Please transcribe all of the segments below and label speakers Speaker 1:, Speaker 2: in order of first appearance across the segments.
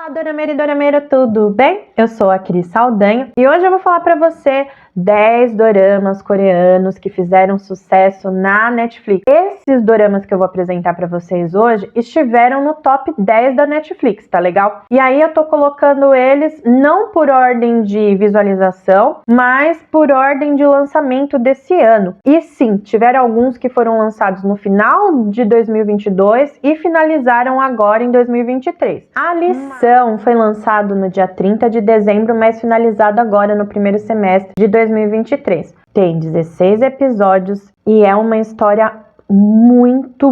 Speaker 1: Olá, dorameira e dorameiro, tudo bem? Eu sou a Cris Saldanha e hoje eu vou falar pra você 10 doramas coreanos que fizeram sucesso na Netflix. Esses doramas que eu vou apresentar pra vocês hoje estiveram no top 10 da Netflix, tá legal? E aí eu tô colocando eles não por ordem de visualização, mas por ordem de lançamento desse ano. E sim, tiveram alguns que foram lançados no final de 2022 e finalizaram agora em 2023. A Lição foi lançado no dia 30 de dezembro, mas finalizado agora no primeiro semestre de 2023. Tem 16 episódios e é uma história muito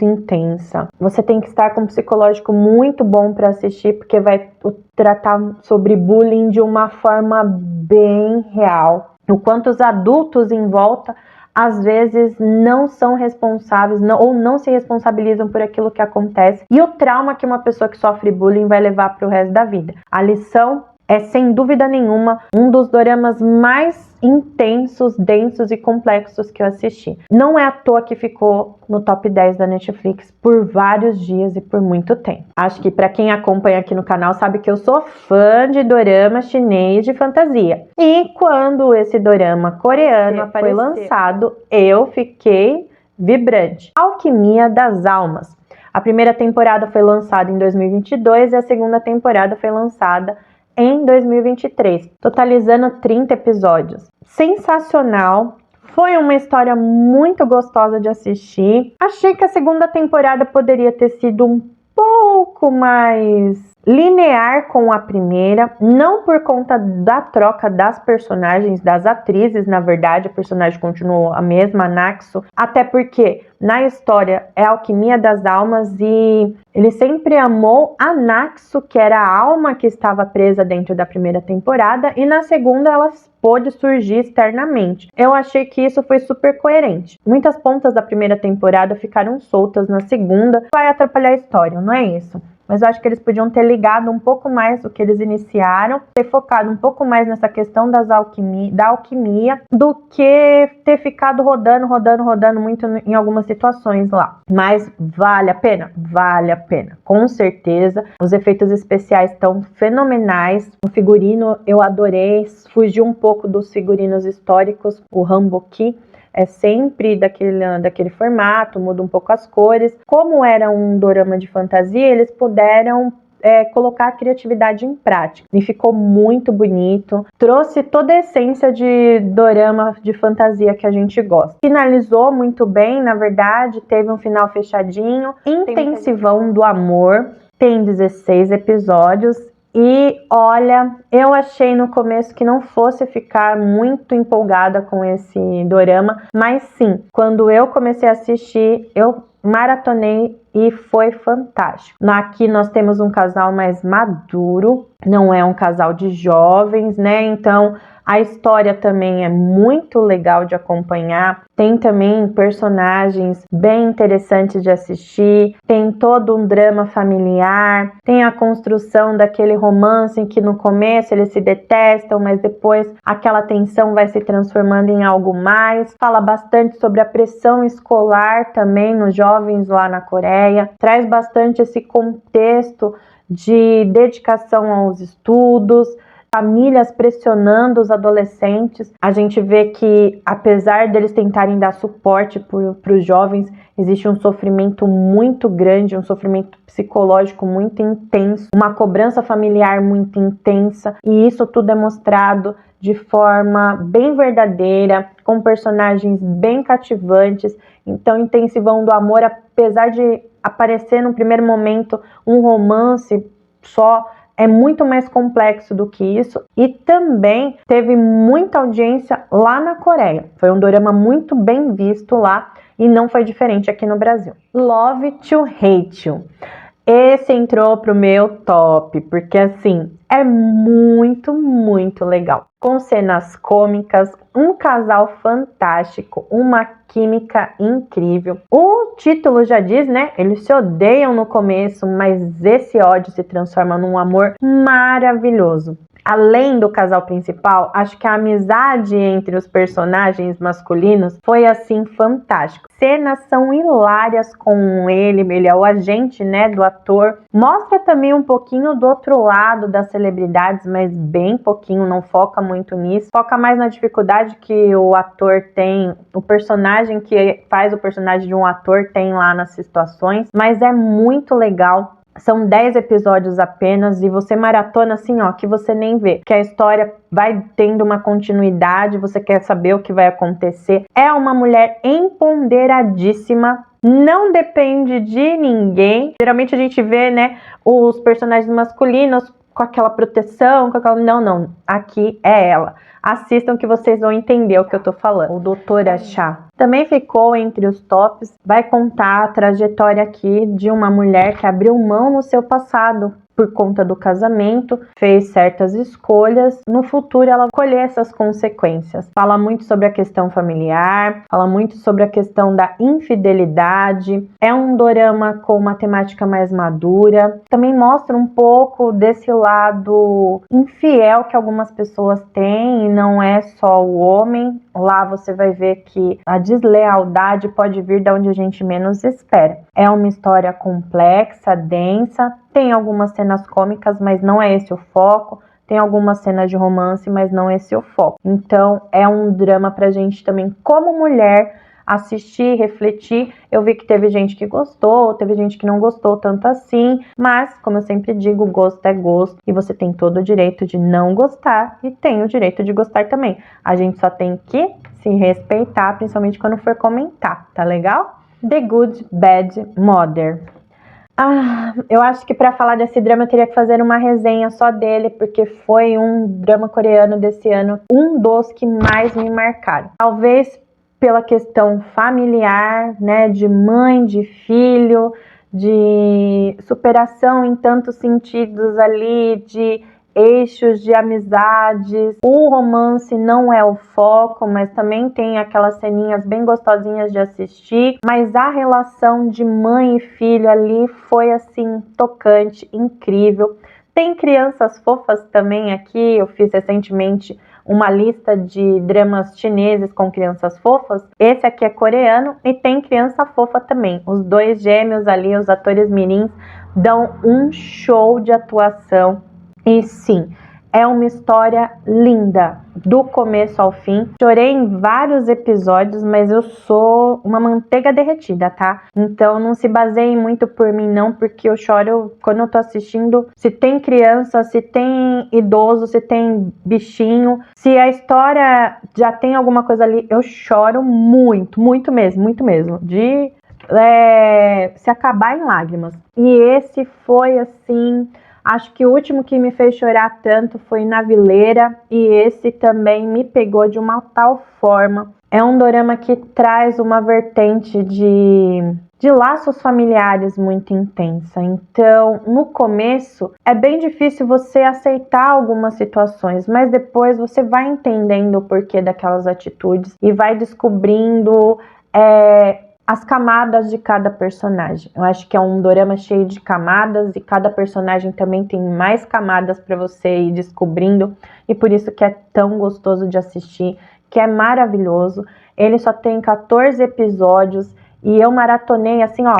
Speaker 1: intensa. Você tem que estar com um psicológico muito bom para assistir, porque vai tratar sobre bullying de uma forma bem real. O quanto os adultos em volta às vezes não são responsáveis ou não se responsabilizam por aquilo que acontece e o trauma que uma pessoa que sofre bullying vai levar para o resto da vida. A Lição é, sem dúvida nenhuma, um dos doramas mais intensos, densos e complexos que eu assisti. Não é à toa que ficou no top 10 da Netflix por vários dias e por muito tempo. Acho que para quem acompanha aqui no canal sabe que eu sou fã de dorama chinês de fantasia. E quando esse dorama coreano foi lançado, eu fiquei vibrante. Alquimia das Almas. A primeira temporada foi lançada em 2022 e a segunda temporada foi lançada em 2023, totalizando 30 episódios. Sensacional, foi uma história muito gostosa de assistir. Achei que a segunda temporada poderia ter sido um pouco mais linear com a primeira, não por conta da troca das personagens, das atrizes, na verdade, a personagem continuou a mesma, a Naxo, até porque na história é a Alquimia das Almas e ele sempre amou a Naxo, que era a alma que estava presa dentro da primeira temporada, e na segunda ela pôde surgir externamente. Eu achei que isso foi super coerente. Muitas pontas da primeira temporada ficaram soltas na segunda, vai atrapalhar a história, não é isso? Mas eu acho que eles podiam ter ligado um pouco mais o que eles iniciaram, ter focado um pouco mais nessa questão da alquimia, do que ter ficado rodando muito em algumas situações lá. Mas vale a pena? Vale a pena, com certeza. Os efeitos especiais estão fenomenais. O figurino eu adorei, fugi um pouco dos figurinos históricos, o Hanboki é sempre daquele formato, muda um pouco as cores. Como era um dorama de fantasia, eles puderam colocar a criatividade em prática. E ficou muito bonito. Trouxe toda a essência de dorama de fantasia que a gente gosta. Finalizou muito bem, na verdade, teve um final fechadinho. Intensivão do Amor. Tem 16 episódios. E olha, eu achei no começo que não fosse ficar muito empolgada com esse dorama, mas sim, quando eu comecei a assistir, eu maratonei e foi fantástico. Aqui nós temos um casal mais maduro, não é um casal de jovens, né? Então a história também é muito legal de acompanhar. Tem também personagens bem interessantes de assistir. Tem todo um drama familiar. Tem a construção daquele romance em que no começo eles se detestam, mas depois aquela tensão vai se transformando em algo mais. Fala bastante sobre a pressão escolar também nos jovens lá na Coreia. Traz bastante esse contexto de dedicação aos estudos, famílias pressionando os adolescentes. A gente vê que, apesar deles tentarem dar suporte para os jovens, existe um sofrimento muito grande, um sofrimento psicológico muito intenso, uma cobrança familiar muito intensa, e isso tudo é mostrado de forma bem verdadeira, com personagens bem cativantes. Então, Intensivão do Amor, apesar de aparecer no primeiro momento um romance só, é muito mais complexo do que isso e também teve muita audiência lá na Coreia. Foi um dorama muito bem visto lá e não foi diferente aqui no Brasil. Love to Hate You. Esse entrou pro meu top, porque assim, é muito legal. Com cenas cômicas, um casal fantástico, uma química incrível. O título já diz, né? Eles se odeiam no começo, mas esse ódio se transforma num amor maravilhoso. além do casal principal, acho que a amizade entre os personagens masculinos foi assim fantástico. Cenas são hilárias com ele é o agente, né, do ator. Mostra também um pouquinho do outro lado das celebridades, mas bem pouquinho, não foca muito nisso. Foca mais na dificuldade que o ator tem, o personagem que faz o personagem de um ator tem lá nas situações, mas é muito legal. São 10 episódios apenas e você maratona assim, ó, que você nem vê. Que a história vai tendo uma continuidade, você quer saber o que vai acontecer. É uma mulher empoderadíssima, não depende de ninguém. Geralmente a gente vê, né, os personagens masculinos com aquela proteção, com aquela... Não. Aqui é ela. Assistam que vocês vão entender o que eu tô falando. O Doutora Chá também ficou entre os tops. Vai contar a trajetória aqui de uma mulher que abriu mão no seu passado por conta do casamento, fez certas escolhas, no futuro ela colher essas consequências. Fala muito sobre a questão familiar, fala muito sobre a questão da infidelidade. É um dorama com uma temática mais madura. Também mostra um pouco desse lado infiel que algumas pessoas têm, e não é só o homem. Lá você vai ver que a deslealdade pode vir de onde a gente menos espera. É uma história complexa, densa, tem algumas cenas cômicas, mas não é esse o foco. Tem algumas cenas de romance, mas não é esse o foco. Então, é um drama pra gente também, como mulher, assistir, refletir. Eu vi que teve gente que gostou, teve gente que não gostou tanto assim, mas, como eu sempre digo, gosto é gosto, e você tem todo o direito de não gostar e tem o direito de gostar também. A gente só tem que se respeitar, principalmente quando for comentar, tá legal? The Good Bad Mother. Eu acho que para falar desse drama eu teria que fazer uma resenha só dele, porque foi um drama coreano desse ano, um dos que mais me marcaram. Talvez pela questão familiar, né, de mãe, de filho, de superação em tantos sentidos ali, de eixos de amizades. O romance não é o foco, mas também tem aquelas ceninhas bem gostosinhas de assistir. Mas a relação de mãe e filho ali foi assim tocante, incrível. Tem crianças fofas também aqui. Eu fiz recentemente uma lista de dramas chineses com crianças fofas. Esse aqui é coreano e tem criança fofa também. Os dois gêmeos ali, os atores mirins, dão um show de atuação. E sim, é uma história linda, do começo ao fim. Chorei em vários episódios, mas eu sou uma manteiga derretida, tá? Então não se baseiem muito por mim não, porque eu choro quando eu tô assistindo. Se tem criança, se tem idoso, se tem bichinho, se a história já tem alguma coisa ali, eu choro muito, muito mesmo, de se acabar em lágrimas. E esse foi assim... Acho que o último que me fez chorar tanto foi Na Vileira, e esse também me pegou de uma tal forma. É um dorama que traz uma vertente de laços familiares muito intensa. Então, no começo, é bem difícil você aceitar algumas situações, mas depois você vai entendendo o porquê daquelas atitudes e vai descobrindo as camadas de cada personagem. Eu acho que é um dorama cheio de camadas e cada personagem também tem mais camadas para você ir descobrindo, e por isso que é tão gostoso de assistir, que é maravilhoso. Ele só tem 14 episódios e eu maratonei assim, ó,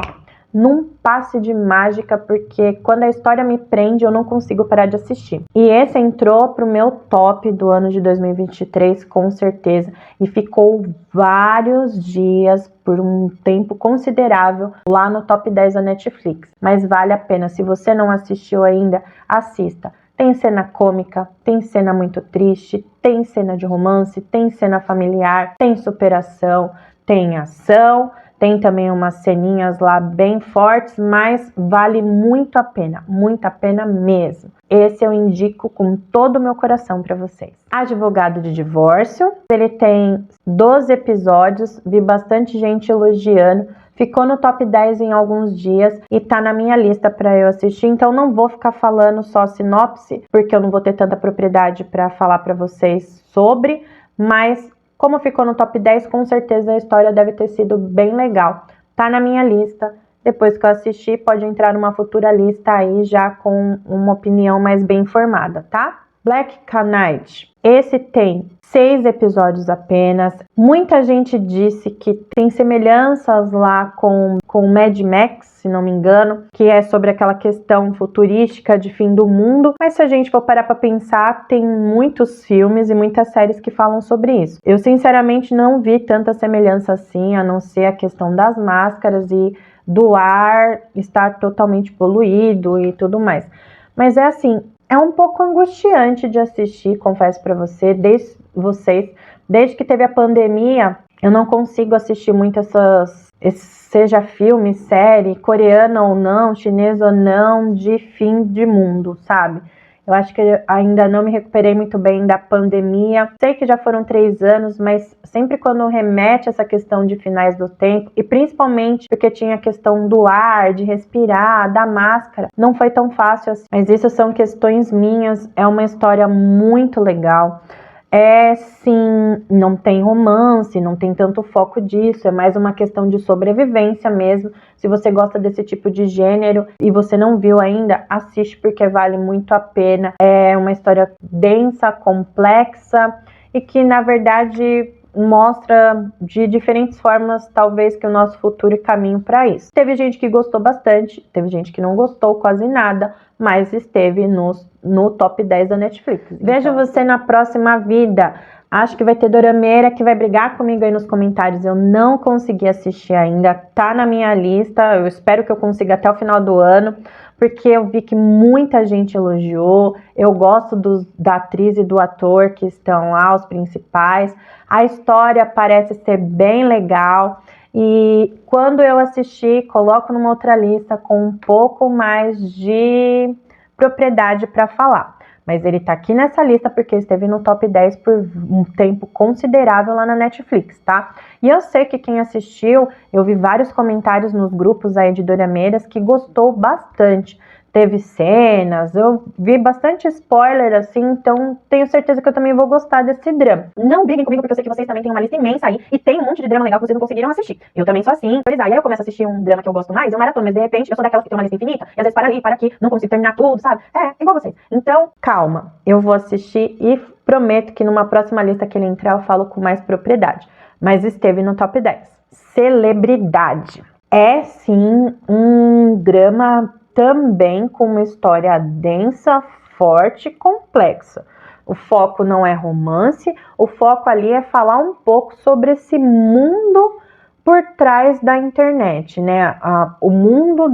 Speaker 1: num passe de mágica, porque quando a história me prende, eu não consigo parar de assistir. E esse entrou pro meu top do ano de 2023, com certeza, e ficou vários dias, por um tempo considerável, lá no top 10 da Netflix. Mas vale a pena, se você não assistiu ainda, assista. Tem cena cômica, tem cena muito triste, tem cena de romance, tem cena familiar, tem superação, tem ação, tem também umas ceninhas lá bem fortes, mas vale muito a pena mesmo. Esse eu indico com todo o meu coração para vocês. Advogado de Divórcio, ele tem 12 episódios, vi bastante gente elogiando, ficou no top 10 em alguns dias e tá na minha lista para eu assistir, então não vou ficar falando só sinopse, porque eu não vou ter tanta propriedade para falar para vocês sobre, mas como ficou no top 10, com certeza a história deve ter sido bem legal. Tá na minha lista. Depois que eu assistir, pode entrar numa futura lista aí já com uma opinião mais bem informada, tá? Black Knight. Esse tem 6 episódios apenas. Muita gente disse que tem semelhanças lá com Mad Max, se não me engano, que é sobre aquela questão futurística de fim do mundo. Mas se a gente for parar para pensar, tem muitos filmes e muitas séries que falam sobre isso. Eu sinceramente não vi tanta semelhança assim, a não ser a questão das máscaras e do ar estar totalmente poluído e tudo mais. Mas é assim, é um pouco angustiante de assistir, confesso para vocês, desde que teve a pandemia, eu não consigo assistir muito seja filme, série, coreana ou não, chinesa ou não, de fim de mundo, sabe? Eu acho que ainda não me recuperei muito bem da pandemia. Sei que já foram 3 anos, mas sempre quando remete essa questão de finais do tempo, e principalmente porque tinha a questão do ar, de respirar, da máscara, não foi tão fácil assim. Mas isso são questões minhas, é uma história muito legal. É sim, não tem romance, não tem tanto foco disso, é mais uma questão de sobrevivência mesmo. Se você gosta desse tipo de gênero e você não viu ainda, assiste porque vale muito a pena. É uma história densa, complexa e que na verdade mostra de diferentes formas, talvez, que o nosso futuro e caminho para isso. Teve gente que gostou bastante, teve gente que não gostou quase nada, mas esteve no top 10 da Netflix. Vejo você na próxima vida. Acho que vai ter dorameira que vai brigar comigo aí nos comentários. Eu não consegui assistir ainda, tá na minha lista. Eu espero que eu consiga até o final do ano, porque eu vi que muita gente elogiou. Eu gosto da atriz e do ator que estão lá, os principais. A história parece ser bem legal. E quando eu assistir, coloco numa outra lista com um pouco mais de propriedade para falar. Mas ele tá aqui nessa lista porque esteve no top 10 por um tempo considerável lá na Netflix, tá? E eu sei que quem assistiu, eu vi vários comentários nos grupos aí de dorameiras que gostou bastante. Teve cenas, eu vi bastante spoiler, assim, então tenho certeza que eu também vou gostar desse drama. Não briguem comigo, porque eu sei que vocês também têm uma lista imensa aí, e tem um monte de drama legal que vocês não conseguiram assistir. Eu também sou assim, e aí eu começo a assistir um drama que eu gosto mais, eu maratono, mas de repente eu sou daquelas que tem uma lista infinita, e às vezes para ali, para aqui, não consigo terminar tudo, sabe? É, igual vocês. Então, calma, eu vou assistir e prometo que numa próxima lista que ele entrar eu falo com mais propriedade. Mas esteve no top 10. Celebridade. É sim um drama também com uma história densa, forte e complexa. O foco não é romance, o foco ali é falar um pouco sobre esse mundo por trás da internet, né? O mundo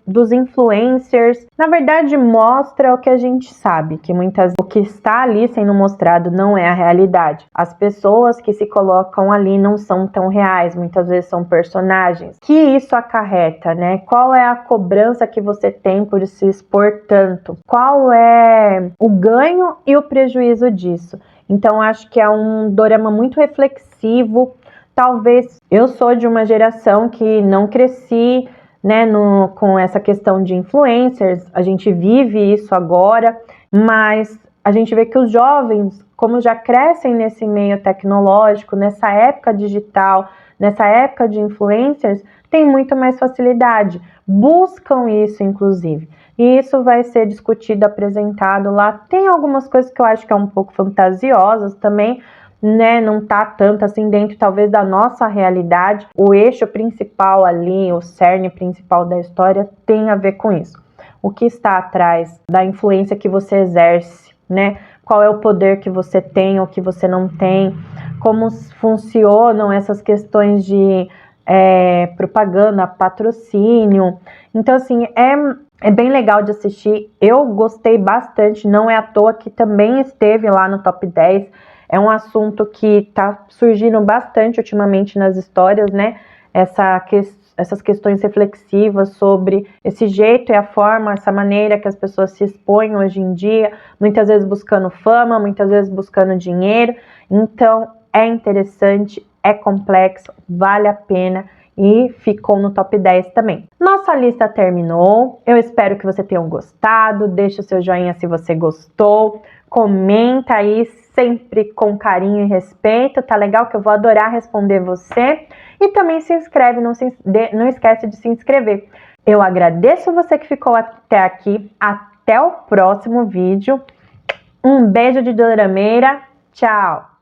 Speaker 1: dos influencers, na verdade, mostra o que a gente sabe, que o que está ali sendo mostrado não é a realidade. As pessoas que se colocam ali não são tão reais, muitas vezes são personagens. Que isso acarreta, né? Qual é a cobrança que você tem por se expor tanto? Qual é o ganho e o prejuízo disso? Então, acho que é um dorama muito reflexivo. Talvez eu sou de uma geração que não cresci, né, com essa questão de influencers, a gente vive isso agora, mas a gente vê que os jovens, como já crescem nesse meio tecnológico, nessa época digital, nessa época de influencers, têm muito mais facilidade, buscam isso inclusive. E isso vai ser discutido, apresentado lá. Tem algumas coisas que eu acho que é um pouco fantasiosas também, né, não tá tanto assim dentro talvez da nossa realidade. O eixo principal ali, o cerne principal da história tem a ver com isso. O que está atrás da influência que você exerce, né? Qual é o poder que você tem ou que você não tem, como funcionam essas questões de propaganda, patrocínio. Então, assim, é bem legal de assistir. Eu gostei bastante, não é à toa que também esteve lá no top 10. É um assunto que está surgindo bastante ultimamente nas histórias, né? Essas questões reflexivas sobre esse jeito e a forma, essa maneira que as pessoas se expõem hoje em dia, muitas vezes buscando fama, muitas vezes buscando dinheiro. Então, é interessante, é complexo, vale a pena e ficou no top 10 também. Nossa lista terminou, eu espero que você tenha gostado, deixa o seu joinha se você gostou, comenta aí sempre com carinho e respeito, tá legal que eu vou adorar responder você. E também se inscreve, não esquece de se inscrever. Eu agradeço você que ficou até aqui, até o próximo vídeo Um beijo de dorameira. Tchau!